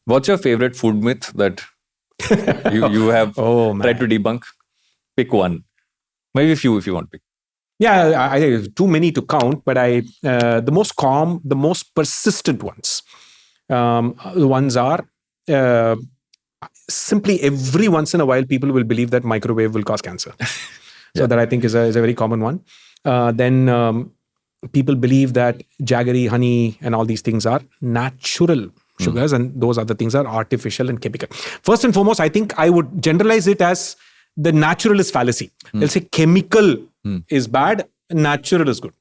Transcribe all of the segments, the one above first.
What's your favorite food myth that you have tried to debunk? Pick one. Maybe a few if you want to pick. Yeah, I think too many to count, but the most persistent ones. The ones are simply every once in a while people will believe that microwave will cause cancer. So that I think is a very common one. Then people believe that jaggery, honey, and all these things are natural sugars, and those other things are artificial and chemical. First and foremost, I think I would generalize it as the naturalist fallacy. They'll say chemical is bad, natural is good.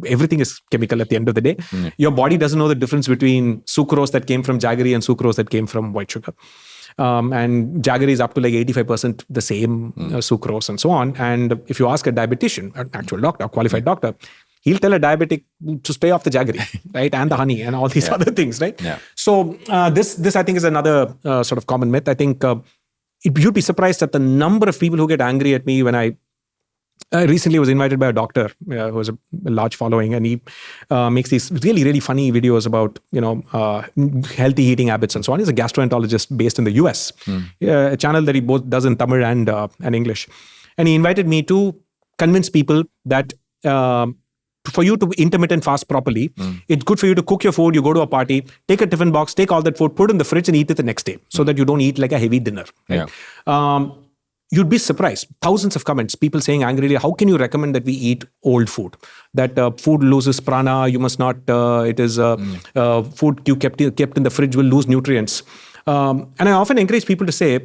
Everything is chemical at the end of the day. Your body doesn't know the difference between sucrose that came from jaggery and sucrose that came from white sugar. And jaggery is up to like 85% the same sucrose and so on. And if you ask a dietitian, an actual doctor, qualified doctor, he'll tell a diabetic to stay off the jaggery, right? And the honey and all these other things, right? So this I think is another sort of common myth. I think you'd be surprised at the number of people who get angry at me when I recently was invited by a doctor who has a large following, and he makes these really, really funny videos about, healthy eating habits and so on. He's a gastroenterologist based in the US, a channel that he both does in Tamil and English. And he invited me to convince people that for you to intermittent fast properly, it's good for you to cook your food. You go to a party, take a tiffin box, take all that food, put it in the fridge and eat it the next day so that you don't eat like a heavy dinner. Right? You'd be surprised. Thousands of comments, people saying angrily, how can you recommend that we eat old food? That food loses prana, you must not, it is food you kept in the fridge will lose nutrients. And I often encourage people to say,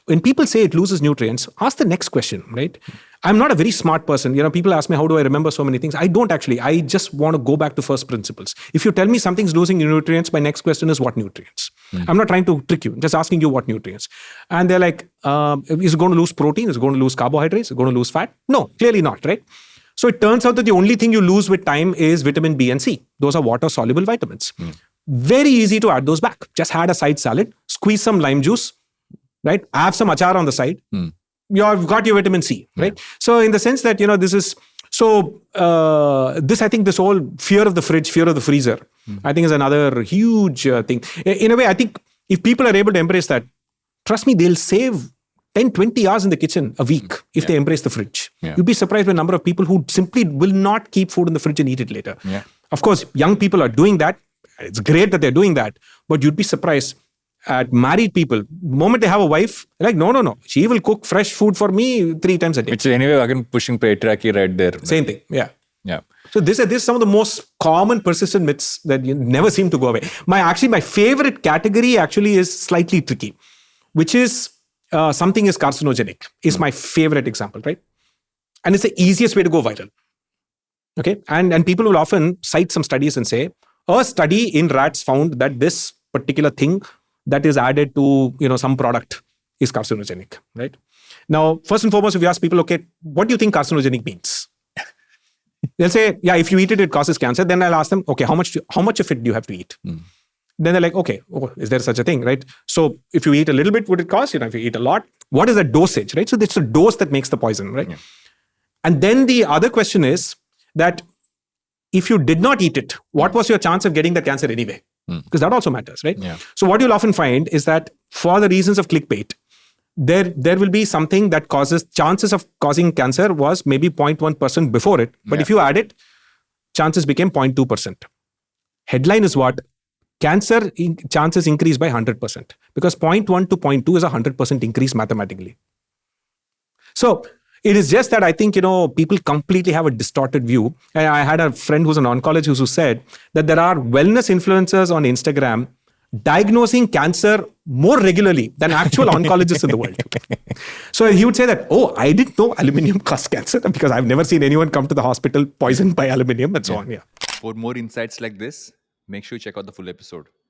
when people say it loses nutrients, ask the next question, right? I'm not a very smart person. People ask me, how do I remember so many things? I don't actually. I just want to go back to first principles. If you tell me something's losing nutrients, my next question is what nutrients? I'm not trying to trick you. I'm just asking you what nutrients. And they're like, is it going to lose protein? Is it going to lose carbohydrates? Is it going to lose fat? No, clearly not, right? So it turns out that the only thing you lose with time is vitamin B and C. Those are water-soluble vitamins. Very easy to add those back. Just add a side salad, squeeze some lime juice, right? Have some achar on the side. You've got your vitamin C, right? So in the sense that, this is, I think this whole fear of the fridge, fear of the freezer, I think is another huge thing. In a way, I think if people are able to embrace that, trust me, they'll save 10, 20 hours in the kitchen a week if they embrace the fridge. You'd be surprised by the number of people who simply will not keep food in the fridge and eat it later. Of course, young people are doing that. It's great that they're doing that, but you'd be surprised at married people, the moment they have a wife, like, no. She will cook fresh food for me 3 times a day. Which anyway, again, pushing patriarchy right there. Same thing. Yeah. So this is some of the most common persistent myths that never seem to go away. My favorite category actually is slightly tricky, which is something is carcinogenic, is my favorite example, right? And it's the easiest way to go viral. Okay. And people will often cite some studies and say, a study in rats found that this particular thing that is added to some product is carcinogenic, right? Now, first and foremost, if you ask people, okay, what do you think carcinogenic means? They'll say, yeah, if you eat it, it causes cancer. Then I'll ask them, okay, how much of it do you have to eat? Then they're like, okay, is there such a thing, right? So if you eat a little bit, would it cause? If you eat a lot, what is the dosage, right? So it's the dose that makes the poison, right? And then the other question is that if you did not eat it, what was your chance of getting the cancer anyway? Because that also matters, right? So what you'll often find is that for the reasons of clickbait, there will be something that causes chances of causing cancer was maybe 0.1% before it. But if you add it, chances became 0.2%. Headline is what? Cancer chances increase by 100%. Because 0.1 to 0.2 is a 100% increase mathematically. So it is just that I think, people completely have a distorted view. And I had a friend who's an oncologist who said that there are wellness influencers on Instagram diagnosing cancer more regularly than actual oncologists in the world. So he would say that, I didn't know aluminium caused cancer because I've never seen anyone come to the hospital poisoned by aluminium and so on. For more insights like this, make sure you check out the full episode.